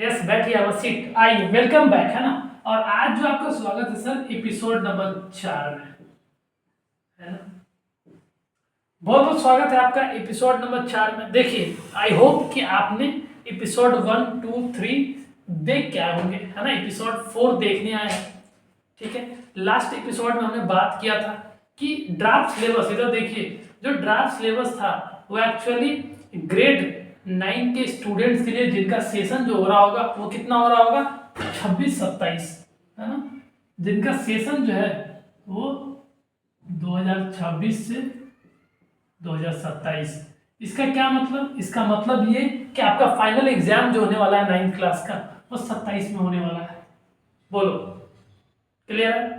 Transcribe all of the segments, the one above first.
Yes, बैठिए, अब seat आइए, वेलकम बैक, है ना। और आज जो आपका स्वागत है सर एपिसोड नंबर 4 में, है ना। बहुत बहुत स्वागत है आपका एपिसोड नंबर 4 में। देखिए, आई होप कि आपने एपिसोड 1, 2, 3 देख के आए होंगे, है ना। एपिसोड 4 देखने आए हैं, ठीक है। लास्ट एपिसोड में हमने बात किया था कि ड्राफ्ट सिलेबस, इधर देखिए, जो ड्राफ्ट सिलेबस था वो एक्चुअली ग्रेड 9 के स्टूडेंट्स के लिए जिनका सेशन जो हो रहा होगा वो कितना हो रहा होगा, 26-27, है ना। जिनका सेशन जो है वो 2026 से 2027। इसका क्या मतलब, इसका मतलब ये कि आपका फाइनल एग्जाम जो होने वाला है 9th क्लास का वो 27 में होने वाला है। बोलो, क्लियर है।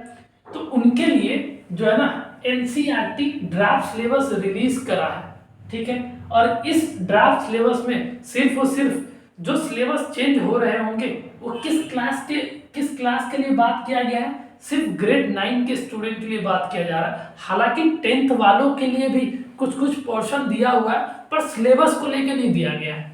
तो उनके लिए जो है ना एनसीईआरटी ड्राफ्ट सिलेबस रिलीज करा है, ठीक है। और इस ड्राफ्ट सिलेबस में सिर्फ और सिर्फ जो सिलेबस चेंज हो रहे होंगे वो किस क्लास के लिए बात किया गया है, सिर्फ ग्रेड 9 के स्टूडेंट के लिए बात किया जा रहा है। हालांकि 10th वालों के लिए भी कुछ कुछ पोर्शन दिया हुआ है, पर सिलेबस को लेकर नहीं दिया गया है।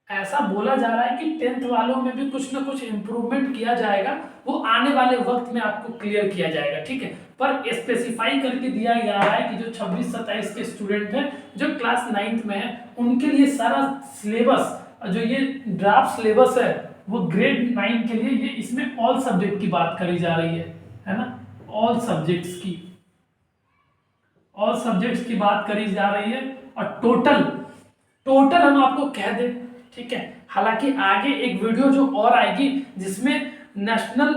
ऐसा बोला जा रहा है कि 10th वालों में भी कुछ ना कुछ इम्प्रूवमेंट किया जाएगा, वो आने वाले वक्त में आपको क्लियर किया जाएगा, ठीक है। पर स्पेसिफाई करके दिया जा रहा है कि जो 26-27 के स्टूडेंट हैं जो क्लास 9th में है उनके लिए सारा सिलेबस, जो ये ड्राफ्ट सिलेबस है वो ग्रेड 9 के लिए, ये इसमें ऑल सब्जेक्ट की बात करी जा रही है ना। ऑल सब्जेक्ट्स की बात करी जा रही है। और टोटल हम आपको कह दें, ठीक है। हालांकि आगे एक वीडियो जो और आएगी जिसमें नेशनल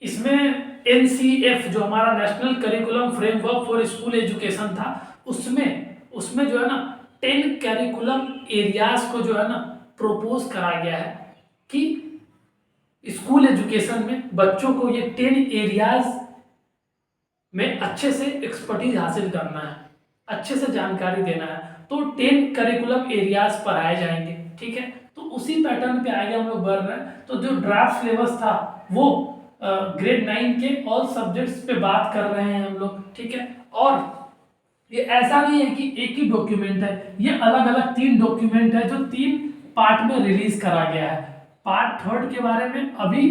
इसमें एनसीएफ जो हमारा national curriculum framework for school education था, उसमें जो है ना 10 करिकुलम एरियाज को जो है ना प्रोपोज करा गया है कि स्कूल एजुकेशन में बच्चों को ये 10 एरियाज में अच्छे से एक्सपर्टीज हासिल करना है, अच्छे से जानकारी देना है। तो 10 करिकुलम एरियाज पढ़ाए जाएंगे, ठीक है। तो उसी पैटर्न पे आगे हम लोग बढ़ रहे हैं। तो जो ड्राफ्ट सिलेबस था वो ग्रेड 9 के ऑल सब्जेक्ट्स पे बात कर रहे हैं हम लोग, ठीक है। और ये ऐसा नहीं है कि एक ही डॉक्यूमेंट है, ये अलग अलग 3 डॉक्यूमेंट है जो 3 पार्ट में रिलीज करा गया है। पार्ट 3 के बारे में अभी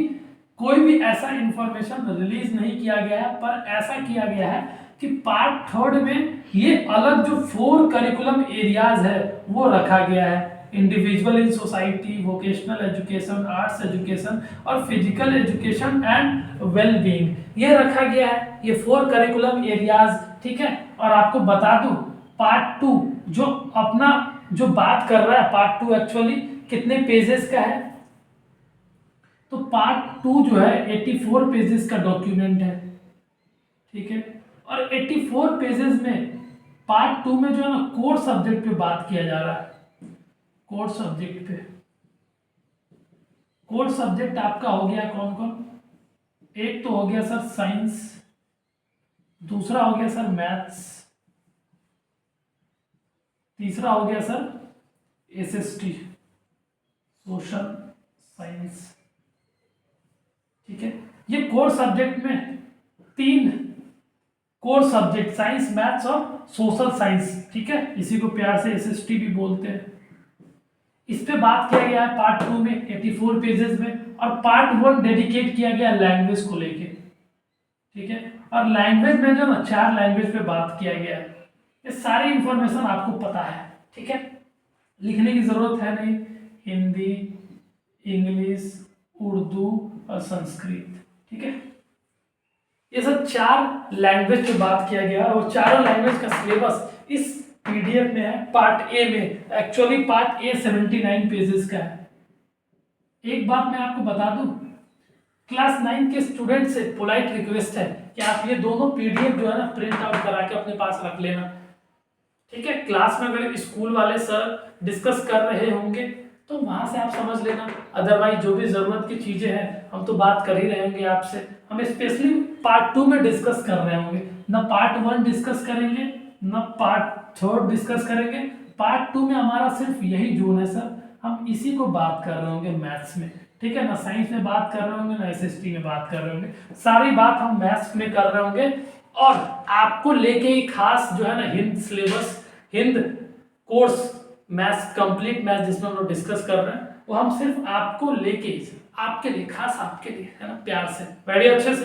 कोई भी ऐसा इंफॉर्मेशन रिलीज नहीं किया गया है, पर ऐसा किया गया है कि पार्ट 3 में ये अलग जो 4 करिकुलम एरियाज है वो रखा गया है। Individual in society, vocational education, arts education और physical education and well being, ये रखा गया है, ये 4 करिकुलम एरियाज, ठीक है। और आपको बता दूं पार्ट 2 जो अपना जो बात कर रहा है, पार्ट 2 एक्चुअली कितने पेजेस का है, तो पार्ट 2 जो है 84 पेजेस का डॉक्यूमेंट है, ठीक है। और 84 पेजेस में पार्ट 2 में जो है ना कोर सब्जेक्ट पे बात किया जा रहा है। कोर सब्जेक्ट आपका हो गया कौन कौन, एक तो हो गया सर साइंस, दूसरा हो गया सर मैथ्स, तीसरा हो गया सर एसएसटी सोशल साइंस, ठीक है। ये कोर सब्जेक्ट में 3 कोर सब्जेक्ट, साइंस, मैथ्स और सोशल साइंस, ठीक है। इसी को प्यार से एसएसटी भी बोलते हैं। इस पे बात किया गया है पार्ट 2 में 84 पेजेस में। और पार्ट 1 डेडिकेट किया गया लैंग्वेज को लेके, ठीक है। और लैंग्वेज में जो ना 4 लैंग्वेज पे बात किया गया है। ये सारी इंफॉर्मेशन आपको पता है, ठीक है, लिखने की जरूरत है नहीं। हिंदी, इंग्लिश, उर्दू और संस्कृत, ठीक है। ये सब 4 लैंग्वेज पे बात किया गया और चारों लैंग्वेज का सिलेबस इस पीडीएफ में है। पार्ट ए में एक्चुअली पार्ट ए 79 पेजेस का है। एक बात मैं आपको बता दूं, क्लास 9 के स्टूडेंट से पोलाइट रिक्वेस्ट है कि आप ये दोनों पीडीएफ जो है ना प्रिंट आउट करा के अपने पास रख लेना, ठीक है। क्लास में अगर स्कूल वाले सर डिस्कस कर रहे होंगे तो वहां से आप समझ लेना, अदरवाइज जो भी जरूरत की चीजें हैं हम तो बात कर ही रहे होंगे आपसे। हम स्पेशली पार्ट 2 में डिस्कस कर रहे होंगे, ना पार्ट 1 डिस्कस करेंगे ना पार्ट 3 डिस्कस करेंगे। पार्ट 2 में हमारा सिर्फ यही जोन है सर, हम इसी को बात कर रहे होंगे मैथ्स में, ठीक है ना। साइंस में बात कर रहे होंगे ना एसएसटी में बात कर रहे होंगे, सारी बात हम मैथ्स में कर रहे होंगे। और आपको लेके ही खास जो है ना Hind syllabus, Hind course maths complete maths जिसमें हम लोग डिस्कस कर रहे हैं, वो हम सिर्फ आपको लेके, आपके लिए, खास आपके लिए, है ना, प्यार से, बड़े अच्छे से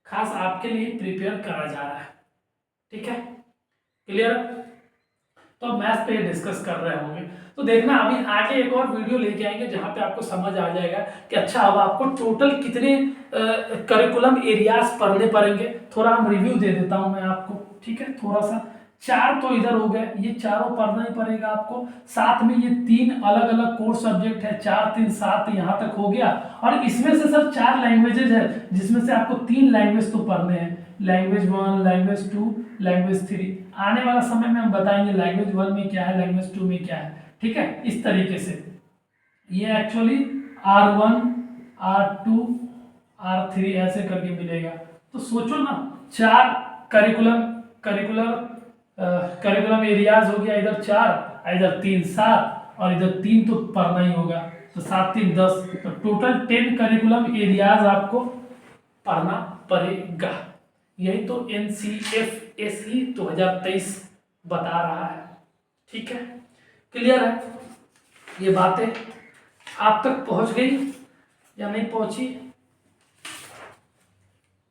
खास आपके लिए प्रिपेयर करा जा रहा है। ठीक है, क्लियर? तो मैथ्स पे डिस्कस कर रहे होंगे, तो देखना अभी आगे एक और वीडियो लेके आएंगे जहां पे आपको समझ आ जाएगा कि अच्छा अब आपको टोटल कितने करिकुलम एरियाज पढ़ने पड़ेंगे। थोड़ा हम रिव्यू दे देता हूं मैं आपको, ठीक है, थोड़ा सा। 4 तो इधर हो गए, ये चारों पढ़ना ही पड़ेगा आपको। साथ में ये 3 अलग अलग कोर्स सब्जेक्ट है, 4 3 7 यहाँ तक हो गया। और इसमें से सर 4 लैंग्वेजेज है, जिसमें से आपको 3 लैंग्वेज तो पढ़ने हैं, लैंग्वेज 1, लैंग्वेज 2, लैंग्वेज 3। आने वाला समय में हम बताएंगे लैंग्वेज 1 में क्या है, लैंग्वेज 2 में क्या है। ठीक है, इस तरीके से ये एक्चुअली R1, R2, R3 ऐसे करके मिलेगा। तो सोचो ना, 4 करिकुलम एरियाज हो गया, इधर 4, इधर 3 7, और इधर 3 तो पढ़ना ही होगा, तो 7 3 10, तो टोटल 10 करिकुलम एरियाज आपको पढ़ना पड़ेगा। यही तो NCFSE 2023 बता रहा है। ठीक है, क्लियर है? ये बातें आप तक पहुंच गई या नहीं पहुंची?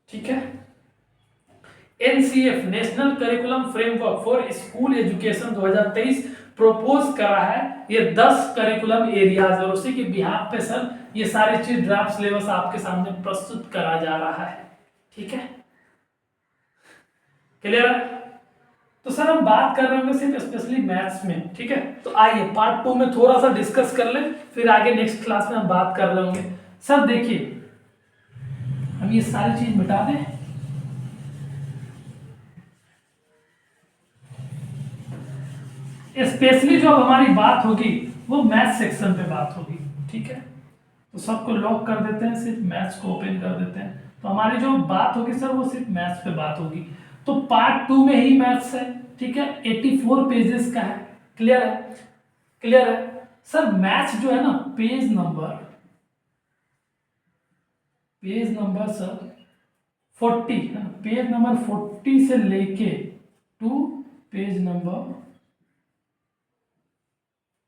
ठीक है, NCF national curriculum framework for school education 2023 propose करा है ये 10 करिकुलम एरियाज, और उसी के बिहाफ पे सर ये सारी चीज ड्राफ्ट सिलेबस आपके सामने प्रस्तुत करा जा रहा है। ठीक है, क्लियर है? तो सर हम बात कर रहे होंगे सिर्फ स्पेशली मैथ्स में। ठीक है, तो आइए पार्ट 2 में थोड़ा सा डिस्कस कर ले, फिर आगे नेक्स्ट क्लास में हम बात कर रहे होंगे। सर देखिए, हम ये सारी चीज मिटा दें, स्पेशली जो हमारी बात होगी वो मैथ्स सेक्शन पे बात होगी। ठीक है, तो सबको लॉक कर देते हैं, सिर्फ मैथ्स को ओपन कर देते हैं। तो हमारी जो बात होगी सर वो सिर्फ मैथ्स पे बात होगी। तो पार्ट 2 में ही मैथ्स है। ठीक है, 84 पेजेस का है। क्लियर है? क्लियर है सर? मैथ्स जो है ना, पेज नंबर सर 40 है ना, पेज नंबर 40 से लेके टू पेज नंबर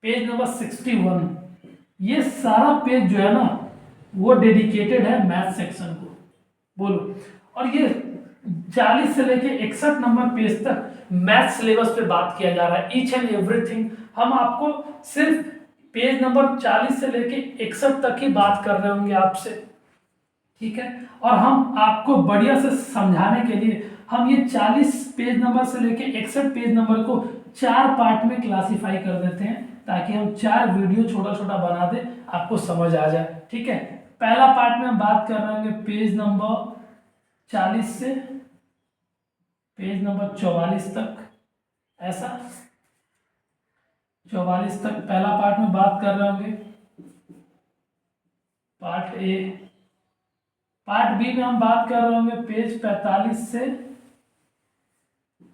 61, ये सारा पेज जो है ना वो डेडिकेटेड है मैथ सेक्शन को। बोलो, और ये 40 से लेके 61 नंबर पेज तक मैथ सिलेबस पे बात किया जा रहा है, ईच एंड एवरीथिंग। हम आपको सिर्फ पेज नंबर 40 से लेके 61 तक ही बात कर रहे होंगे आपसे। ठीक है, और हम आपको बढ़िया से समझाने के लिए हम ये 40 पेज नंबर से लेके 61 पेज नंबर को 4 पार्ट में क्लासिफाई कर देते हैं, ताकि हम 4 वीडियो छोटा छोटा बना दे, आपको समझ आ जाए। ठीक है, पहला पार्ट में हम बात कर रहे होंगे पेज नंबर 40 से पेज नंबर 44 तक, ऐसा 44 तक पहला पार्ट में बात कर रहे होंगे, पार्ट ए। पार्ट बी में हम बात कर रहे होंगे पेज 45 से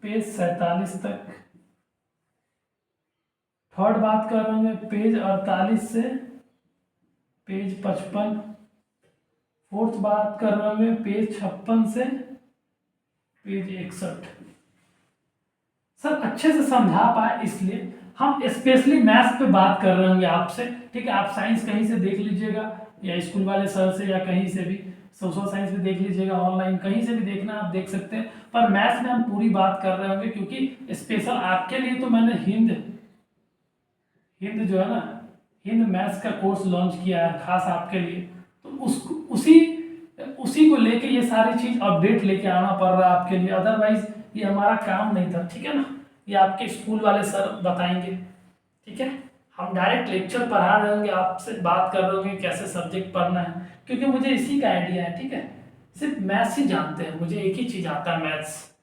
पेज 47 तक। थर्ड बात कर रहे होंगे पेज 48 से पेज 55। फोर्थ बात कर रहे होंगे पेज 56 से पेज 61। सर अच्छे से समझा पाए इसलिए हम स्पेशली मैथ्स पे बात कर रहे होंगे आपसे। ठीक है, आप साइंस कहीं से देख लीजिएगा, या स्कूल वाले सर से, या कहीं से भी सोशल साइंस भी देख लीजिएगा, ऑनलाइन कहीं से भी देखना आप देख सकते हैं। पर मैथ्स में हम पूरी बात कर रहे होंगे, क्योंकि स्पेशल आपके लिए तो मैंने हिंद जो है ना, हिंद मैथ्स का कोर्स लॉन्च किया है खास आपके लिए। तो उसी को लेके ये सारी चीज अपडेट लेके आना पड़ रहा है आपके लिए, अदरवाइज ये हमारा काम नहीं था। ठीक है ना, ये आपके स्कूल वाले सर बताएंगे। ठीक है, हम डायरेक्ट लेक्चर पढ़ा रहे होंगे, आपसे बात कर रहे होंगे कैसे सब्जेक्ट पढ़ना है, क्योंकि मुझे इसी का आइडिया है। ठीक है, सिर्फ मैथ्स ही जानते हैं, मुझे एक ही चीज़ आता है, मैथ्स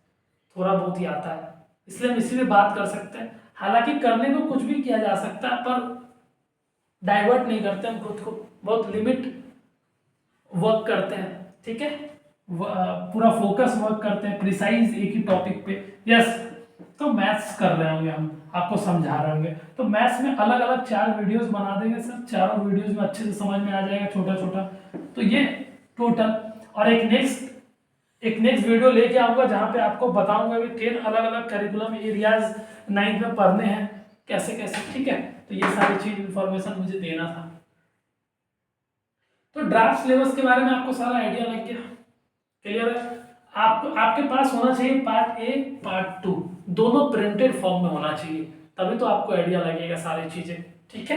थोड़ा बहुत ही आता है, इसलिए हम इसी में बात कर सकते हैं। हालांकि करने को कुछ भी किया जा सकता है, पर डाइवर्ट नहीं करते हम खुद को, बहुत लिमिट वर्क करते हैं। ठीक है, पूरा फोकस वर्क करते हैं, प्रिसाइज एक ही टॉपिक पे। यस, तो मैथ्स कर रहे होंगे हम, आपको समझा रहे होंगे। तो मैथ्स में अलग अलग 4 वीडियोस बना देंगे सर, चारों वीडियोस में अच्छे से समझ में आ जाएगा छोटा छोटा। तो ये टोटल, और एक नेक्स्ट वीडियो लेके आऊँगा जहाँ पे आपको बताऊँगा कि 10 अलग अलग करिकुलम एरियाज 9th में पढ़ने हैं। कैसे कैसे, ठीक है। तो ये सारी चीज इंफॉर्मेशन मुझे देना था। तो ड्राफ्ट सिलेबस के बारे में आपको सारा आइडिया लग गया, क्लियर है। आपके पास होना चाहिए पार्ट ए पार्ट 2 दोनों प्रिंटेड फॉर्म में होना चाहिए, तभी तो आपको आइडिया लगेगा सारी चीजें, ठीक है,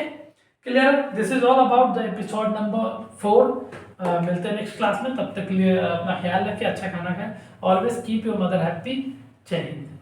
clear. This is all about the episode number 4। मिलते हैं नेक्स्ट क्लास में, तब तक के लिए अपना ख्याल रखिए, अच्छा खाना खाएं, always keep your mother happy. जय हिंद।